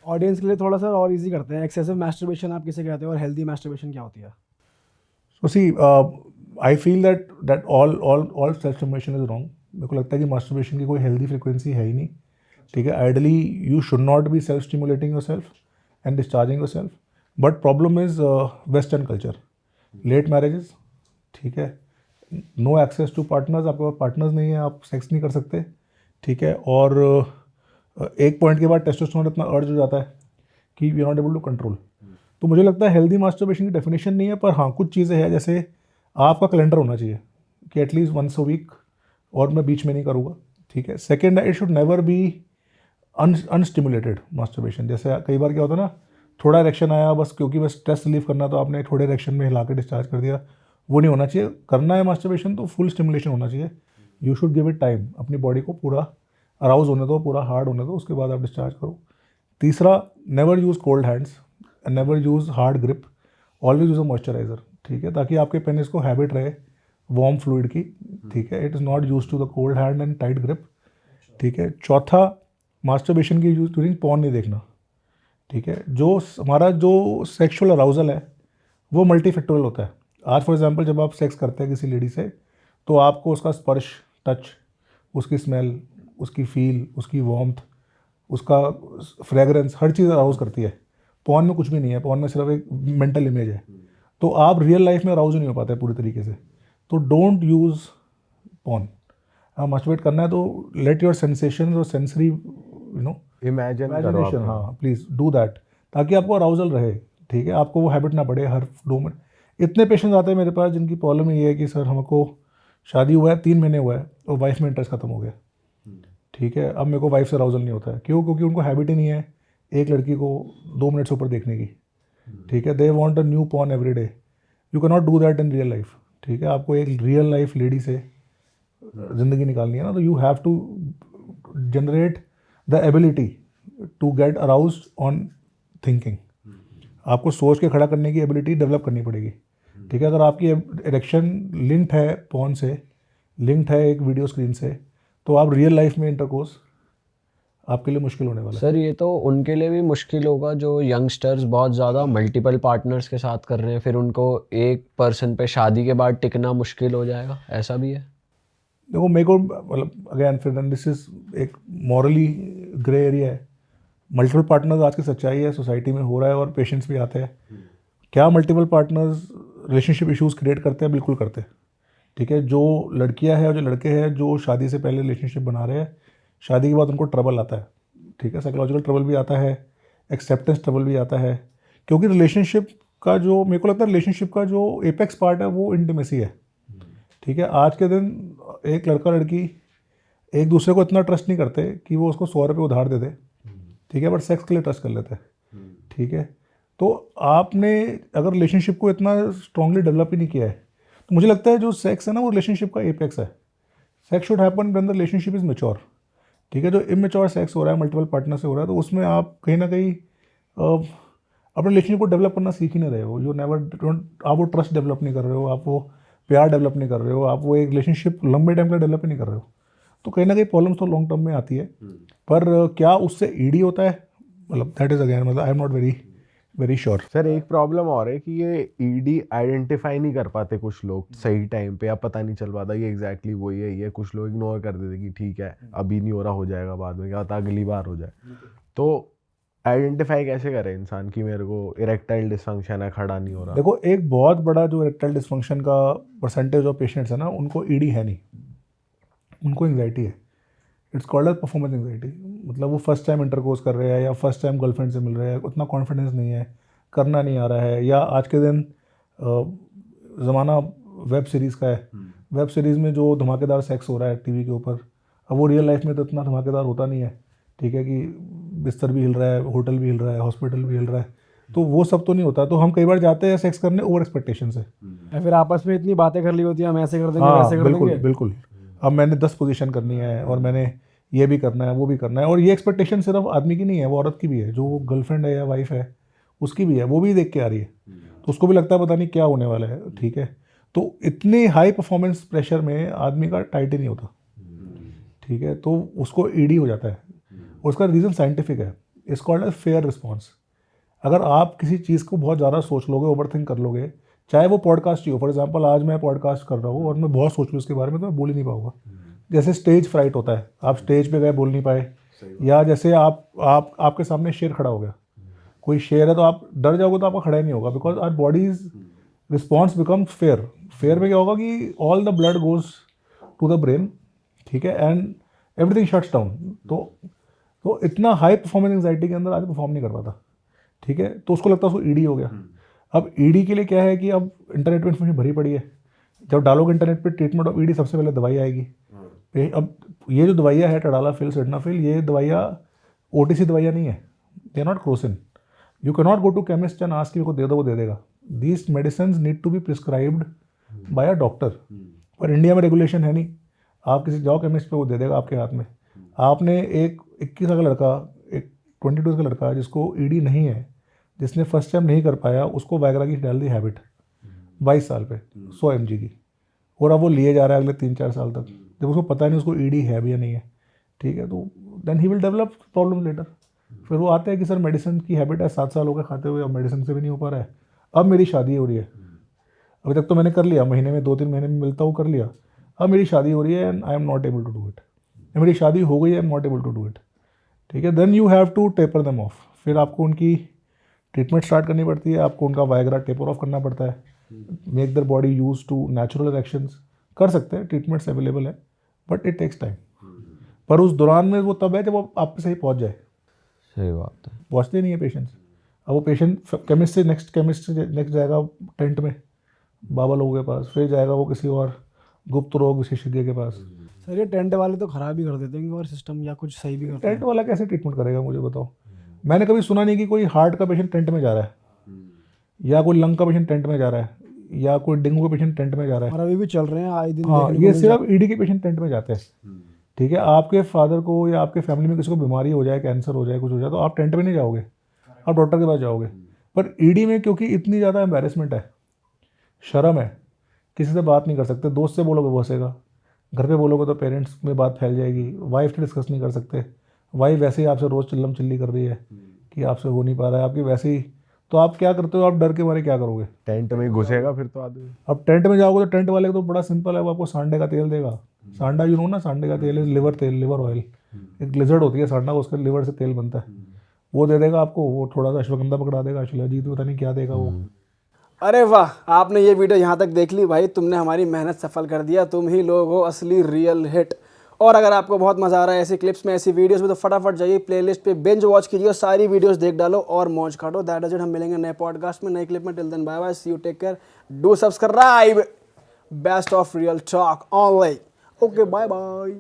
Audience के लिए थोड़ा सा और इजी करते हैं, एक्सेसिव मैस्टरबेशन आप किसे कहते हो और हेल्दी मैस्टरबेशन क्या होती है? So see, I feel that all self stimulation is wrong. मेरे को लगता है कि masturbation की कोई healthy frequency है ही नहीं, ठीक है. Ideally you should not be self stimulating yourself and discharging yourself. But problem is Western culture, late marriages, ठीक है. No access to partners, आपके पास partners नहीं है, आप sex नहीं कर सकते, ठीक है. और एक पॉइंट के बाद टेस्टोस्टेरोन इतना अर्ज हो जाता है कि we are not able to control. तो मुझे लगता है हेल्दी मास्टरबेशन की डेफिनेशन नहीं है, पर हाँ कुछ चीज़ें हैं, जैसे आपका कैलेंडर होना चाहिए कि एटलीस्ट वंस अ वीक, और मैं बीच में नहीं करूँगा, ठीक है. सेकेंड है, it should never be unstimulated masturbation. जैसे कई बार क्या होता है ना, थोड़ा इरेक्शन आया बस, क्योंकि बस स्ट्रेस रिलीव करना, तो आपने थोड़े इरेक्शन में हिला के डिस्चार्ज कर दिया. वो नहीं होना चाहिए. करना है मास्टरबेशन तो फुल स्टिमुलेशन होना चाहिए. You should give it time, अपनी बॉडी को पूरा अराउज होने दो, पूरा हार्ड होने दो, उसके बाद आप डिस्चार्ज करो. तीसरा, never use cold hands and never use hard grip. Always use a moisturiser, ठीक है, ताकि आपके पेनिस को हैबिट रहे वार्म फ्लूइड की, ठीक है. It is not use to the cold hand and tight grip, ठीक है. चौथा, मास्टरबेशन की यूज ड्यूरिंग पॉर्न नहीं देखना, ठीक है. जो हमारा जो सेक्सुअल अराउजल है वो मल्टीफैक्टोरियल होता है. आज फॉर एग्जांपल जब आप सेक्स करते हैं किसी लेडी से, तो आपको उसका स्पर्श, टच, उसकी स्मेल, उसकी फील, उसकी वार्मथ, उसका फ्रेगरेंस, हर चीज़ अराउज करती है. पॉर्न में कुछ भी नहीं है. पॉर्न में सिर्फ एक मेंटल इमेज है. तो आप रियल लाइफ में अराउज नहीं हो पाते पूरी तरीके से. तो डोंट यूज़ पॉर्न. आप मास्टरबेट करना है तो लेट योर सेंसेशन और सेंसरी इमेजिनेशन, हाँ प्लीज़ डू दैट, ताकि आपको अराउजल रहे, ठीक है. आपको वो हैबिट ना पड़े हर 2 मिनट. इतने पेशेंट्स आते हैं मेरे पास जिनकी प्रॉब्लम ये है कि सर हमको शादी हुआ है 3 महीने हुआ है और वाइफ में इंटरेस्ट खत्म हो गया, ठीक है. अब मेरे को वाइफ से अराउजल नहीं होता है. क्यों? क्योंकि उनको हैबिट ही नहीं है एक लड़की को 2 मिनट से ऊपर देखने की, ठीक है. They want a new porn every day. You can not do that in real life, ठीक है. आपको एक रियल लाइफ लेडी से ज़िंदगी निकालनी है ना, तो you have to generate the ability to get aroused on thinking. आपको सोच के खड़ा करने की एबिलिटी डेवलप करनी पड़ेगी, ठीक है. अगर आपकी इरेक्शन लिंक्ड है पॉर्न से, लिंक्ड है एक वीडियो स्क्रीन से, तो आप रियल लाइफ में इंटरकोर्स आपके लिए मुश्किल होने वाला है. सर ये तो उनके लिए भी मुश्किल होगा जो यंगस्टर्स बहुत ज़्यादा मल्टीपल पार्टनर्स के साथ कर रहे हैं, फिर उनको एक पर्सन पे शादी के बाद टिकना मुश्किल हो जाएगा, ऐसा भी है? देखो मेरे को मतलब अगेन फिर दिस इज एक मॉरली ग्रे एरिया है. मल्टीपल पार्टनर्स आज की सच्चाई है, सोसाइटी में हो रहा है और पेशेंट्स भी आते हैं. क्या multiple partners relationship issues create करते हैं? बिल्कुल करते हैं, ठीक है. जो लड़कियां हैं और जो लड़के हैं जो शादी से पहले रिलेशनशिप बना रहे हैं, शादी के बाद उनको ट्रबल आता है, ठीक है. साइकोलॉजिकल ट्रबल भी आता है, एक्सेप्टेंस ट्रबल भी आता है, क्योंकि रिलेशनशिप का जो मेरे को लगता है रिलेशनशिप का जो एपेक्स पार्ट है वो इंटीमेसी है, ठीक है. आज के दिन एक लड़का लड़की एक दूसरे को इतना ट्रस्ट नहीं करते कि वो उसको 100 रुपये उधार दे दे, ठीक है, बट सेक्स के लिए ट्रस्ट कर लेते हैं, ठीक है. तो आपने अगर रिलेशनशिप को इतना स्ट्रांगली डेवलप ही नहीं किया है, तो मुझे लगता है जो सेक्स है ना वो रिलेशनशिप का एपेक्स है. Sex should happen when the relationship is mature, ठीक है. जो इमेच्योर सेक्स हो रहा है मल्टीपल पार्टनर से हो रहा है, तो उसमें आप कहीं ना कहीं अपने रिलेशनशिप को डेवलप करना सीख ही नहीं रहे हो. यू नेवर, आप वो ट्रस्ट डेवलप नहीं कर रहे हो, आप वो प्यार डेवलप नहीं कर रहे हो, आप वो एक रिलेशनशिप लंबे टाइम का डेवलप ही नहीं कर रहे हो. तो कहीं ना कहीं प्रॉब्लम्स तो लॉन्ग टर्म में आती है. पर क्या उससे ईडी होता है? मतलब दैट इज़ अगेन, मतलब आई am not very sure. Sir एक प्रॉब्लम और है कि ये ईडी आइडेंटिफाई नहीं कर पाते कुछ लोग सही टाइम पे, अब पता नहीं चल पाता ये एग्जैक्टली वही है. ये कुछ लोग इग्नोर कर देते कि ठीक है अभी नहीं हो रहा, हो जाएगा बाद में, क्या पता अगली बार हो जाए. तो आइडेंटिफाई कैसे करे इंसान कि मेरे को इरेक्टाइल डिसफंक्शन है, खड़ा नहीं हो रहा? देखो एक बहुत बड़ा जो इरेक्टाइल डिसफंक्शन का परसेंटेज ऑफ पेशेंट्स है ना, उनको ईडी है नहीं, उनको एंग्जाइटी है. It's called as performance anxiety. मतलब वो फर्स्ट टाइम इंटरकोर्स कर रहे हैं या फर्स्ट टाइम गर्लफ्रेंड से मिल रहे हैं, उतना कॉन्फिडेंस नहीं है, करना नहीं आ रहा है. या आज के दिन ज़माना वेब सीरीज़ का है. वेब सीरीज़ में जो धमाकेदार सेक्स हो रहा है टीवी के ऊपर, अब वो रियल लाइफ में तो इतना धमाकेदार होता नहीं है, ठीक है, कि बिस्तर भी हिल रहा है, होटल भी हिल रहा है, हॉस्पिटल भी हिल रहा है, तो वो सब तो नहीं होता. तो हम कई बार जाते हैं सेक्स करने ओवर एक्सपेक्टेशन से, या फिर आपस में इतनी बातें कर ली होती है, हम ऐसे कर देंगे, हाँ वैसे कर बिल्कुल देंगे. बिल्कुल. अब मैंने 10 पोजीशन करनी है और मैंने ये भी करना है, वो भी करना है. और ये एक्सपेक्टेशन सिर्फ आदमी की नहीं है, वो औरत की भी है, जो गर्लफ्रेंड है या वाइफ है उसकी भी है, वो भी देख के आ रही है. तो उसको भी लगता है पता नहीं क्या होने वाला है, ठीक है. तो इतने हाई परफॉर्मेंस प्रेशर में आदमी का टाइट ही नहीं होता, ठीक है. तो उसको ईडी हो जाता है. और उसका रीज़न साइंटिफिक है. It's called as fear response. अगर आप किसी चीज़ को बहुत ज़्यादा सोच लोगे, ओवर थिंक कर लोगे, चाहे वो पॉडकास्ट ही हो, फॉर एग्जाम्पल आज मैं पॉडकास्ट कर रहा हूँ और मैं बहुत सोच लूँ उसके बारे में तो मैं बोल ही नहीं पाऊंगा। जैसे स्टेज फ्राइट होता है, आप स्टेज पे गए बोल नहीं पाए, या जैसे आपके सामने शेर खड़ा हो गया, कोई शेर है तो आप डर जाओगे तो आपका खड़ा ही नहीं होगा, because our body's response becomes fear. Fear में क्या होगा कि all the blood goes to the brain, ठीक है, एंड एवरीथिंग शट्स डाउन। तो इतना हाई परफॉर्मेंस एंजाइटी के अंदर आदमी परफॉर्म नहीं कर पाता, ठीक है, तो उसको लगता है उसको ईडी हो गया। अब ईडी के लिए क्या है कि अब इंटरनेट पे इन्फॉर्मेशन भरी पड़ी है, जब डालोगे इंटरनेट पे ट्रीटमेंट ऑफ ईडी सबसे पहले दवाई आएगी। अब ये जो दवाइयाँ है टडालाफिल, सिडनाफिल, ये दवाइयाँ ओटीसी दवाइयाँ नहीं है, they are not Crocin. You can not go to chemist and ask कि को दे दो, वो दे देगा। These medicine need to be prescribed by a doctor, पर इंडिया में रेगुलेशन है नहीं। आप किसी जाओ केमिस्ट पे, वो दे देगा आपके हाथ में। आपने एक 21 का लड़का, एक 22 का लड़का जिसको ईडी नहीं है, जिसने फर्स्ट टाइम नहीं कर पाया, उसको वायग्रा की डाल दी हैबिट 22 साल पे 100 mg की, और अब वो लिए जा रहा है अगले 3-4 साल तक, जब उसको पता नहीं उसको ईडी है भी या नहीं है, ठीक है, तो then he will develop problem later. फिर वो आते हैं कि सर मेडिसिन की हैबिट है, 7 साल हो गए खाते हुए, अब मेडिसिन से भी नहीं हो पा रहा है, अब मेरी शादी हो रही है, अभी तक तो मैंने कर लिया, महीने में 2-3 महीने में मिलता हूँ, कर लिया, अब मेरी शादी हो रही है and I am not able to do it, मेरी शादी हो गई है, I am not able to do it, ठीक है, then you have to taper them off. फिर आपको उनकी ट्रीटमेंट स्टार्ट करनी पड़ती है, आपको उनका वायग्रा टेपर ऑफ करना पड़ता है, make their body use to natural actions. कर सकते हैं, ट्रीटमेंट्स अवेलेबल है, बट इट टेक्स टाइम। पर उस दौरान में वो तब है जब वो आप पे सही पहुंच जाए। सही बात है। पहुंचते नहीं है पेशेंट्स। अब वो पेशेंट केमिस्ट से नेक्स्ट जाएगा टेंट में बाबा लोगों के पास, फिर जाएगा वो किसी और गुप्त रोग विशेषज्ञ के पास। सर ये टेंट वाले तो ख़राब ही कर देते हैं और सिस्टम, या कुछ सही भी करते टेंट वाला कैसे ट्रीटमेंट करेगा मुझे बताओ। मैंने कभी सुना नहीं कि कोई हार्ट का पेशेंट टेंट में जा रहा है, या कोई लंग का पेशेंट टेंट में जा रहा है, या कोई डेंगू का पेशेंट टेंट में जा रहा हैं है। और अभी भी चल रहे हैं आए दिन। हाँ, देखने को ये मिल सिर्फ ईडी के पेशेंट टेंट में जाते हैं, ठीक है। आपके फादर को या आपके फैमिली में किसी को बीमारी हो जाए, कैंसर हो जाए, कुछ हो जाए, तो आप टेंट में नहीं जाओगे, आप डॉक्टर के पास जाओगे। पर ईडी में क्योंकि इतनी ज़्यादा एम्बेरसमेंट है, शर्म है, किसी से बात नहीं कर सकते, दोस्त से बोलोगे वो हंसेगा, घर पे बोलोगे तो पेरेंट्स में बात फैल जाएगी, वाइफ से डिस्कस नहीं कर सकते, वाइफ वैसे ही आपसे रोज़ चिल्लम चिल्ली कर रही है कि आपसे हो नहीं पा रहा है, आपकी वैसे ही, तो आप क्या करते हो, आप डर के मारे क्या करोगे, टेंट में घुसेगा फिर तो आदमी। अब टेंट में जाओगे तो टेंट वाले को तो बड़ा सिंपल है, वो आपको सांडे का तेल देगा। सांडा यू नो ना, सांडे का तेल लिवर तेल, लिवर ऑयल, एक ग्लिजर्ड होती है सांडा, उसका लिवर से तेल बनता है, वो दे देगा आपको। वो थोड़ा सा अश्वगंधा पकड़ा देगा, शिलाजीत पता नहीं क्या देगा वो। अरे वाह, आपने ये वीडियो यहाँ तक देख ली भाई, तुमने हमारी मेहनत सफल कर दिया, तुम ही लोग हो असली रियल हिट। और अगर आपको बहुत मज़ा आ रहा है ऐसी क्लिप्स में, ऐसी वीडियोस में, तो फटाफट जाइए प्लेलिस्ट पे बिंज वॉच कीजिए, सारी वीडियोस देख डालो और मौज काटो। That is it. हम मिलेंगे नए पॉडकास्ट में, नई क्लिप में। Till then bye bye, see you, take care, do subscribe, best of real talk online. Okay, bye bye.